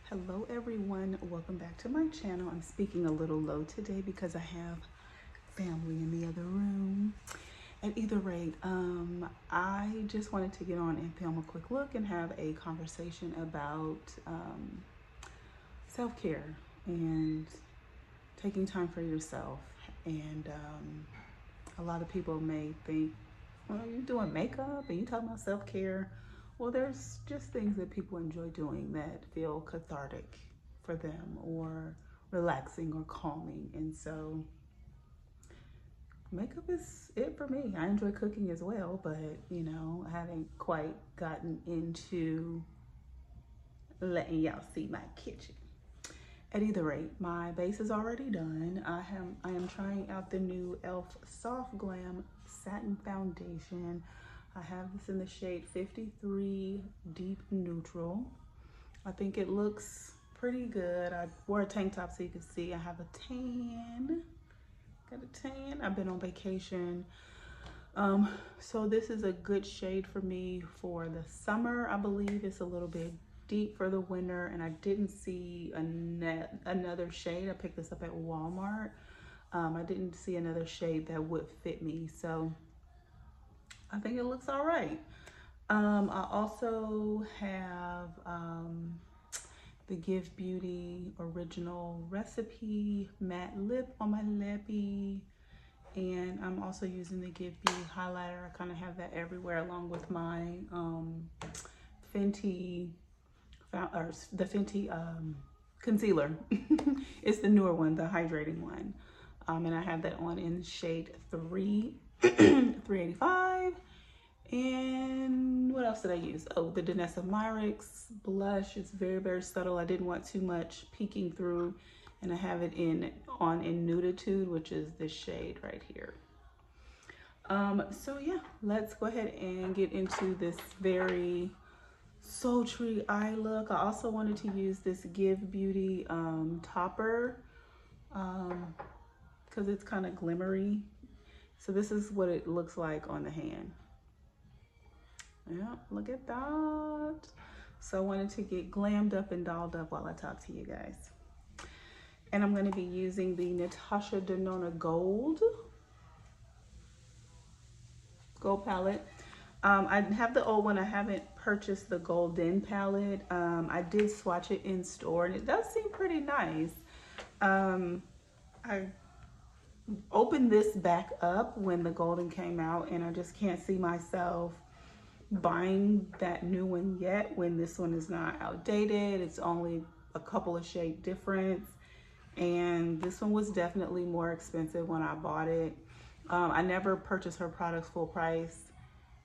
Hello everyone, welcome back to my channel. I'm speaking a little low today because I have family in the other room. At either rate, I just wanted to get on and film a quick look and have a conversation about self-care and taking time for yourself. And a lot of people may think, well, you're doing makeup and you talking about self-care. Well, there's just things that people enjoy doing that feel cathartic for them or relaxing or calming. And so makeup is it for me. I enjoy cooking as well, but I haven't quite gotten into letting y'all see my kitchen. At either rate, my base is already done. I am trying out the new e.l.f. Soft Glam Satin Foundation. I have this in the shade 53 Deep Neutral. I think it looks pretty good. I wore a tank top so you can see I have a tan. Got a tan. I've been on vacation. So this is a good shade for me for the summer. I believe it's a little bit deep for the winter, and I didn't see another shade. I picked this up at Walmart. I didn't see another shade that would fit me, so I think it looks all right. I also have the Give Beauty Original Recipe Matte Lip on my lippy. And I'm also using the Give Beauty highlighter. I kind of have that everywhere along with my Fenty concealer. It's the newer one, the hydrating one. And I have that on in shade 385. And what else did I use? Oh, the Danessa Myricks blush. It's very, very subtle. I didn't want too much peeking through. And I have it on in Nuditude, which is this shade right here. So yeah, let's go ahead and get into this very sultry eye look. I also wanted to use this Give Beauty topper because it's kind of glimmery. So this is what it looks like on the hand. Yeah, look at that. So I wanted to get glammed up and dolled up while I talk to you guys. And I'm going to be using the Natasha Denona Gold palette. I have the old one. I haven't purchased the Golden palette. I did swatch it in store and it does seem pretty nice. I opened this back up when the Golden came out and I just can't see myself buying that new one yet when this one is not outdated. It's only a couple of shade difference. And this one was definitely more expensive when I bought it. I never purchased her products full price,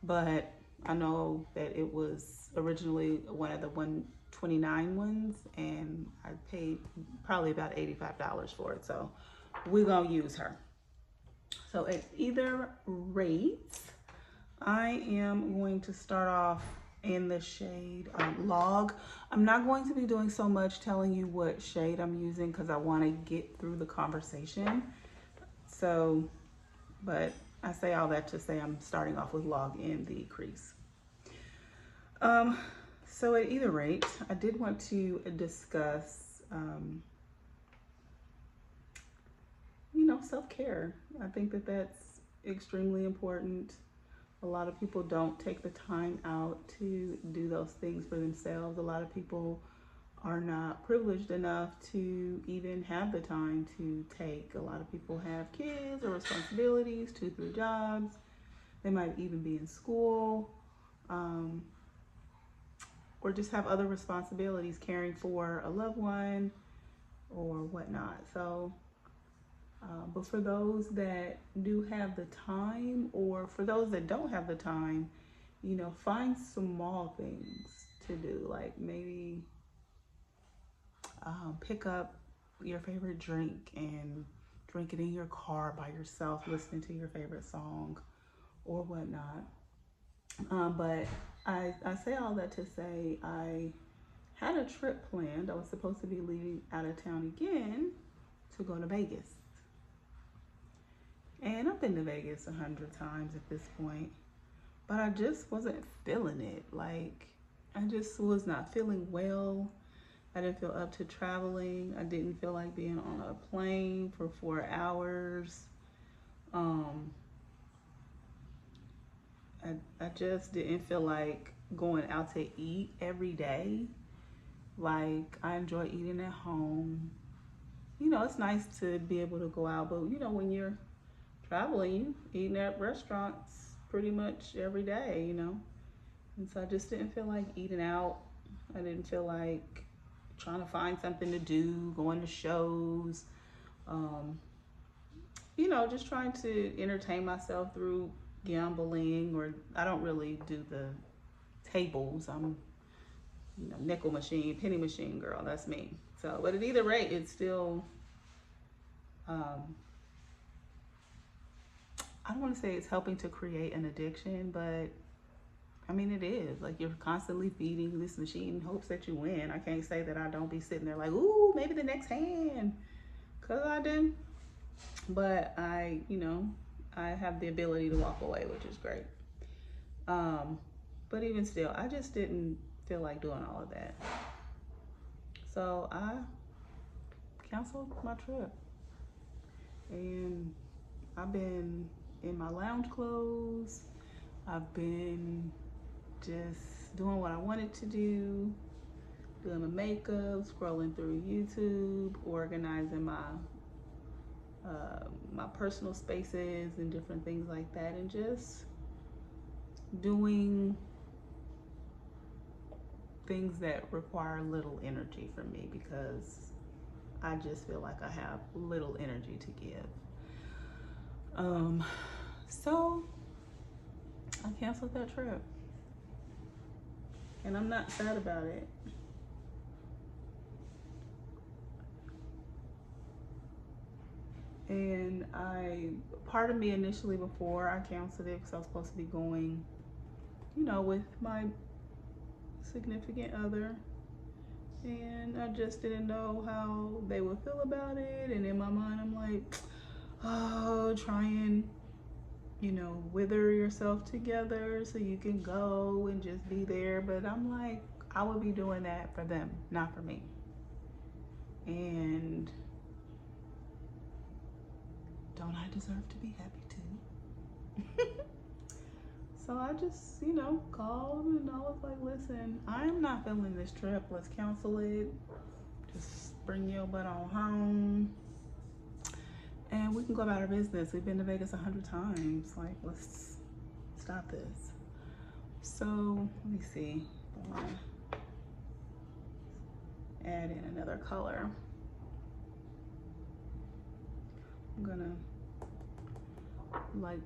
but I know that it was originally one of the 129 ones, and I paid probably about $85 for it. So we're gonna use her. So at either rate, I am going to start off in the shade Log. I'm not going to be doing so much telling you what shade I'm using because I want to get through the conversation. So, but I say all that to say I'm starting off with Log in the crease. So at either rate, I did want to discuss, self-care. I think that that's extremely important. A lot of people don't take the time out to do those things for themselves. A lot of people are not privileged enough to even have the time to take. A lot of people have kids or responsibilities, 2-3 jobs. They might even be in school, or just have other responsibilities, caring for a loved one or whatnot. So, but for those that do have the time, or for those that don't have the time, find small things to do, like maybe pick up your favorite drink and drink it in your car by yourself, listening to your favorite song or whatnot. But I say all that to say I had a trip planned. I was supposed to be leaving out of town again to go to Vegas. And I've been to Vegas 100 times at this point, but I just wasn't feeling it. Like, I just was not feeling well. I didn't feel up to traveling. I didn't feel like being on a plane for 4 hours. Um, I just didn't feel like going out to eat every day. Like, I enjoy eating at home. You know, it's nice to be able to go out, but you know, when you're traveling, you eating at restaurants pretty much every day, you know. And so I just didn't feel like eating out. I didn't feel like trying to find something to do, going to shows, um, you know, just trying to entertain myself through gambling. Or I don't really do the tables. I'm, you know, nickel machine, penny machine girl. That's me. So, but at either rate, it's still, um, I don't want to say it's helping to create an addiction, but I mean, it is. Like, you're constantly feeding this machine in hopes that you win. I can't say that I don't be sitting there like, ooh, maybe the next hand, because I do. But I, you know, I have the ability to walk away, which is great. Um, but even still, I just didn't feel like doing all of that. So I canceled my trip. And I've been in my lounge clothes. I've been just doing what I wanted to do, doing my makeup, scrolling through YouTube, organizing my personal spaces and different things like that, and just doing things that require little energy from me, because I just feel like I have little energy to give. So I canceled that trip, and I'm not sad about it. And part of me initially, before I canceled it, because I was supposed to be going, you know, with my significant other, and I just didn't know how they would feel about it. And in my mind, I'm like, oh, try and, you know, wither yourself together so you can go and just be there. But I'm like, I would be doing that for them, not for me. And don't I deserve to be happy too? So I just, you know, called and I was like, listen, I'm not feeling this trip. Let's cancel it. Just bring your butt on home. And we can go about our business. We've been to Vegas 100 times. Like, let's stop this. So let me see. I want to add in another color. I'm gonna like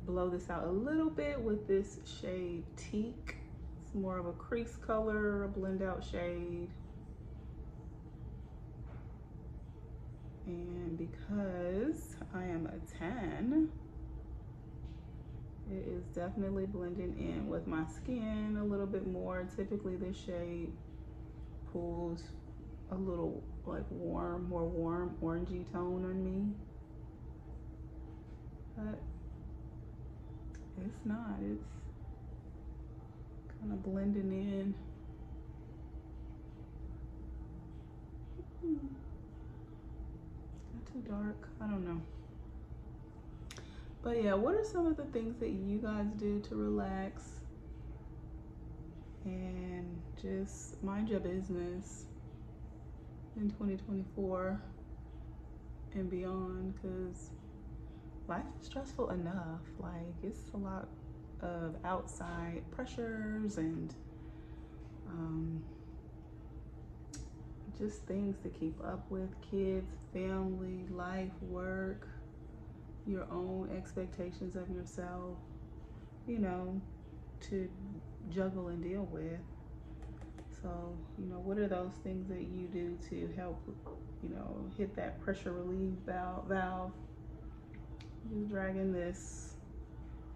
blow this out a little bit with this shade Teak. It's more of a crease color, a blend out shade. And because I am a 10, it is definitely blending in with my skin a little bit more. Typically this shade pulls a little like warm, more warm orangey tone on me. But it's not, it's kind of blending in. Not too dark, I don't know. But yeah, what are some of the things that you guys do to relax and just mind your business in 2024 and beyond? Because life is stressful enough. Like, it's a lot of outside pressures and just things to keep up with: kids, family, life, work, your own expectations of yourself, you know, to juggle and deal with. So, you know, what are those things that you do to help, you know, hit that pressure relief valve? Just dragging this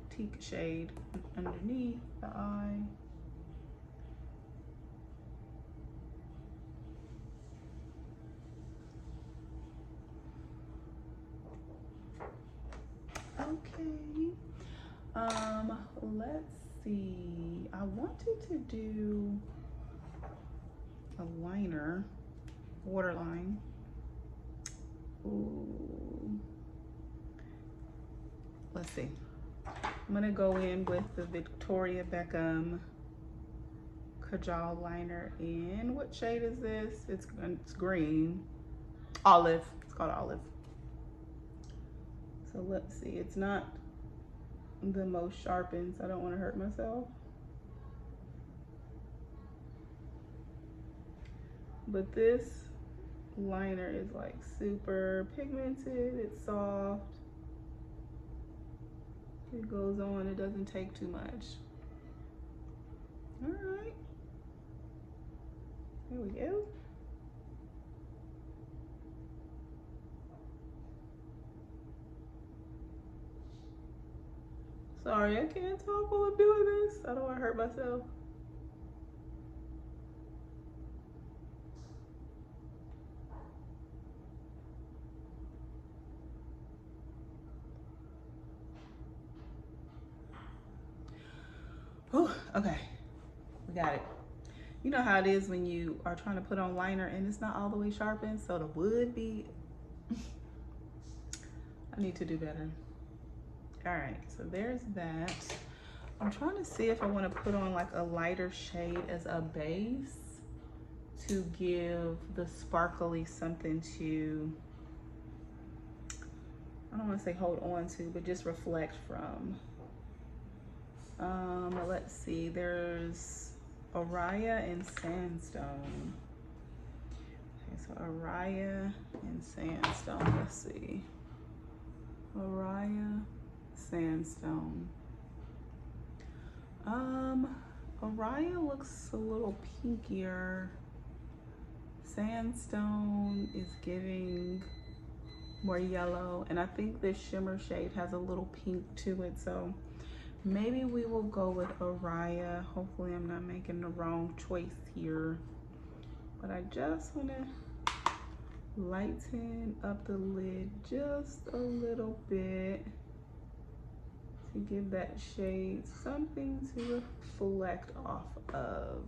Teak shade underneath the eye. Okay. Let's see. I wanted to do a a liner, waterline. Ooh. Let's see. I'm gonna go in with the Victoria Beckham Kajal liner in, what shade is this? It's green. Olive, it's called Olive. So let's see, it's not the most sharpened, so I don't wanna hurt myself. But this liner is like super pigmented, it's soft. It goes on, it doesn't take too much. All right, here we go. Sorry, I can't talk while I'm doing this. I don't want to hurt myself. Whew, okay, we got it. You know how it is when you are trying to put on liner and it's not all the way sharpened, so the wood be, I need to do better. All right, so there's that. I'm trying to see if I want to put on like a lighter shade as a base to give the sparkly something to, I don't want to say hold on to, but just reflect from. Let's see, there's Araya and Sandstone. Okay, so Araya and Sandstone, let's see. Araya, Sandstone. Araya looks a little pinkier. Sandstone is giving more yellow, and I think this shimmer shade has a little pink to it, so maybe we will go with Araya. Hopefully I'm not making the wrong choice here, but I just want to lighten up the lid just a little bit to give that shade something to reflect off of.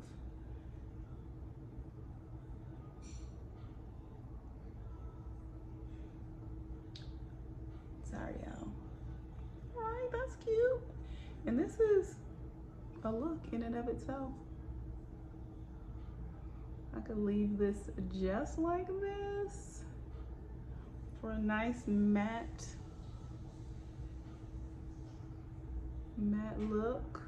Sorry, y'all. All right, that's cute. And this is a look in and of itself. I could leave this just like this for a nice matte look.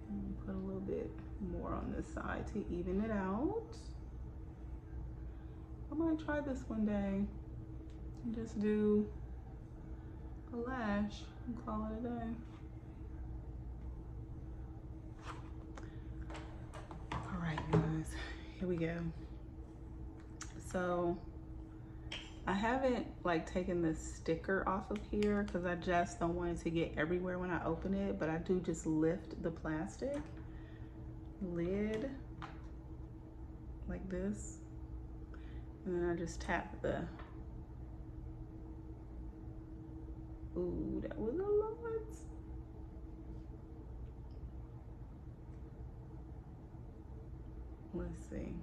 And put a little bit more on this side to even it out. I might try this one day and just do a lash and call it a day. All right, guys, here we go. So I haven't like taken the sticker off of here because I just don't want it to get everywhere when I open it, but I do just lift the plastic lid like this, and then I just tap the, ooh, that was a lot. Let's see.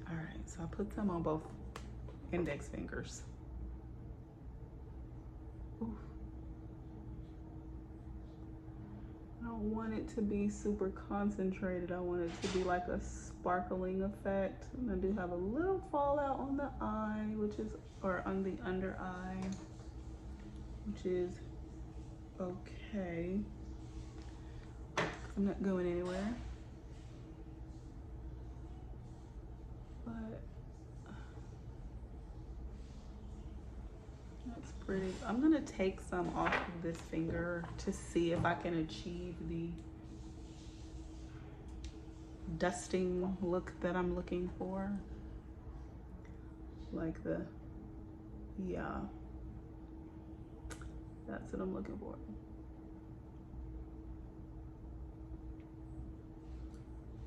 All right, so I put some on both index fingers. Oof. I don't want it to be super concentrated. I want it to be like a sparkling effect. And I do have a little fallout on the eye, which is, or on the under eye, which is okay. I'm not going anywhere. But that's pretty. I'm gonna take some off of this finger to see if I can achieve the dusting look that I'm looking for. Like the, yeah, that's what I'm looking for.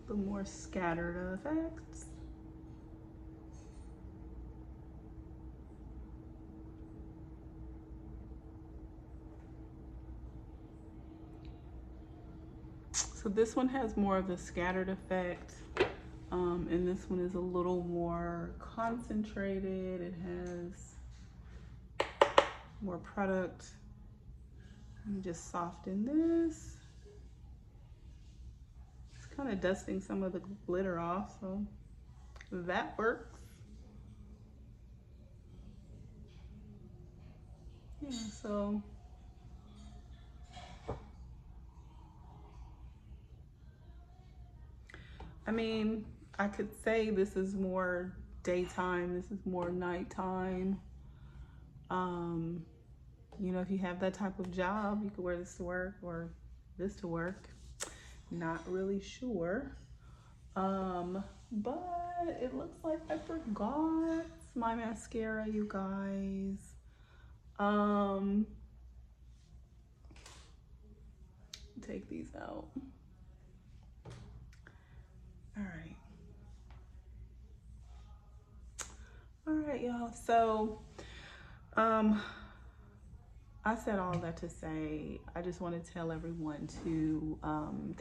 The more scattered effects. So this one has more of the scattered effect. And this one is a little more concentrated. It has more product. Let me just soften this. It's kind of dusting some of the glitter off, so that works. Yeah, so I mean, I could say this is more daytime, this is more nighttime. You know, if you have that type of job, you could wear this to work or this to work. Not really sure. But it looks like I forgot my mascara, you guys. Take these out. All right, y'all. So, I said all that to say, I just want to tell everyone to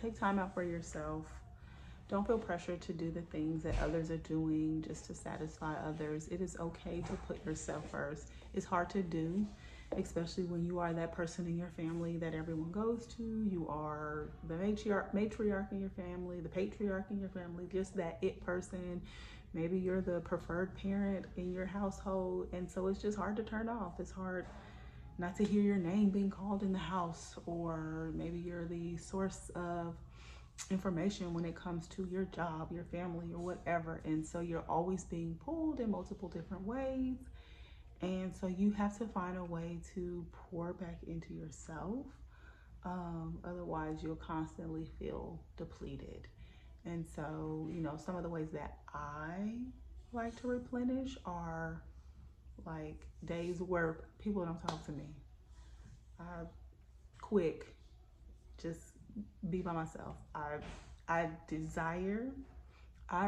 take time out for yourself. Don't feel pressure to do the things that others are doing just to satisfy others. It is okay to put yourself first. It's hard to do, especially when you are that person in your family that everyone goes to. You are the matriarch in your family, the patriarch in your family, just that it person. Maybe you're the preferred parent in your household, and so it's just hard to turn off. It's hard not to hear your name being called in the house, or maybe you're the source of information when it comes to your job, your family, or whatever, and so you're always being pulled in multiple different ways, and so you have to find a way to pour back into yourself. Otherwise you'll constantly feel depleted. And so, you know, some of the ways that I like to replenish are like days where people don't talk to me. I quick just be by myself. I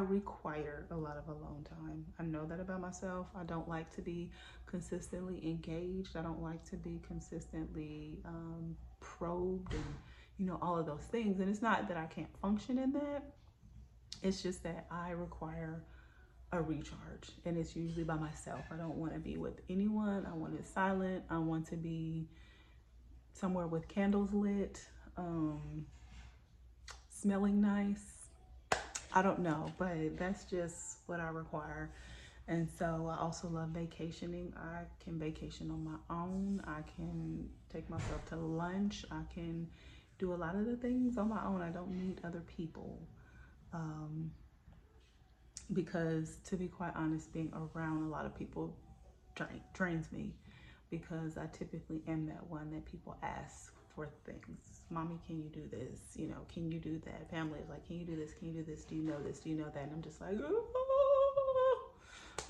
require a lot of alone time. I know that about myself. I don't like to be consistently engaged. I don't like to be consistently probed and, you know, all of those things. And it's not that I can't function in that. It's just that I require a recharge, and it's usually by myself. I don't want to be with anyone. I want it silent. I want to be somewhere with candles lit, smelling nice. I don't know, but that's just what I require. And so I also love vacationing. I can vacation on my own. I can take myself to lunch. I can do a lot of the things on my own. I don't need other people. Because to be quite honest, being around a lot of people drains me, because I typically am that one that people ask for things. Mommy, can you do this? You know, can you do that? Family is like, can you do this? Can you do this? Do you know this? Do you know that? And I'm just like, oh.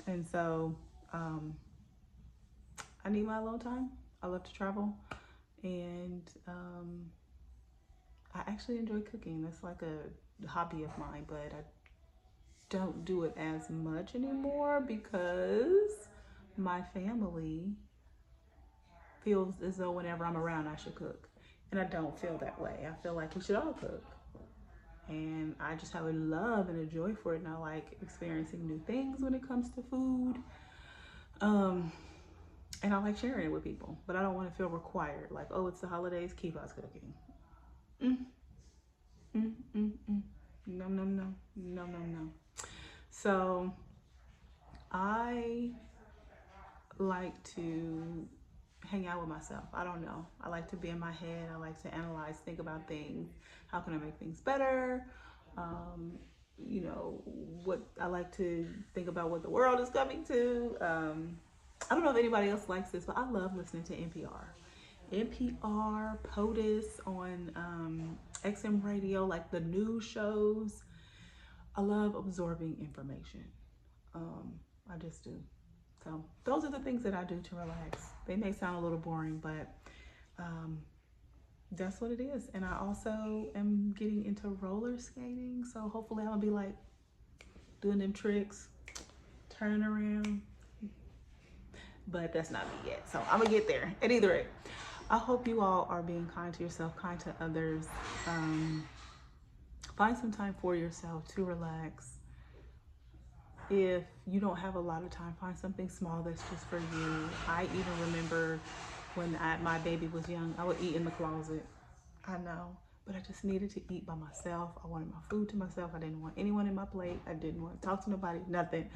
And so I need my alone time. I love to travel, and I actually enjoy cooking. That's like a hobby of mine, but I don't do it as much anymore because my family feels as though whenever I'm around I should cook, and I don't feel that way. I feel like we should all cook, and I just have a love and a joy for it, and I like experiencing new things when it comes to food, and I like sharing it with people, but I don't want to feel required, like, oh, it's the holidays, keep us cooking. No, no, no, no, no, no. So I like to hang out with myself. I don't know. I like to be in my head. I like to analyze, think about things. How can I make things better? You know, what I like to think about what the world is coming to. I don't know if anybody else likes this, but I love listening to NPR. NPR, POTUS on XM radio, like the news shows. I love absorbing information. I just do. So those are the things that I do to relax. They may sound a little boring, but that's what it is. And I also am getting into roller skating. So hopefully I'll be like doing them tricks, turning around. But that's not me yet. So I'm gonna get there at either rate. I hope you all are being kind to yourself, kind to others. Find some time for yourself to relax. If you don't have a lot of time, find something small that's just for you. I even remember when my baby was young, I would eat in the closet. I know, but I just needed to eat by myself. I wanted my food to myself. I didn't want anyone in my plate. I didn't want to talk to nobody, nothing.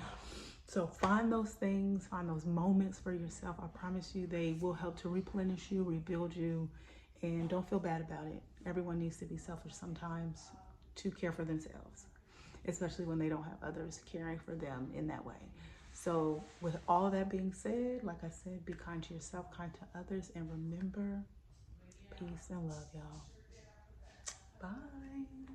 So find those things, find those moments for yourself. I promise you they will help to replenish you, rebuild you, and don't feel bad about it. Everyone needs to be selfish sometimes to care for themselves, especially when they don't have others caring for them in that way. So with all that being said, like I said, be kind to yourself, kind to others, and remember, peace and love, y'all. Bye.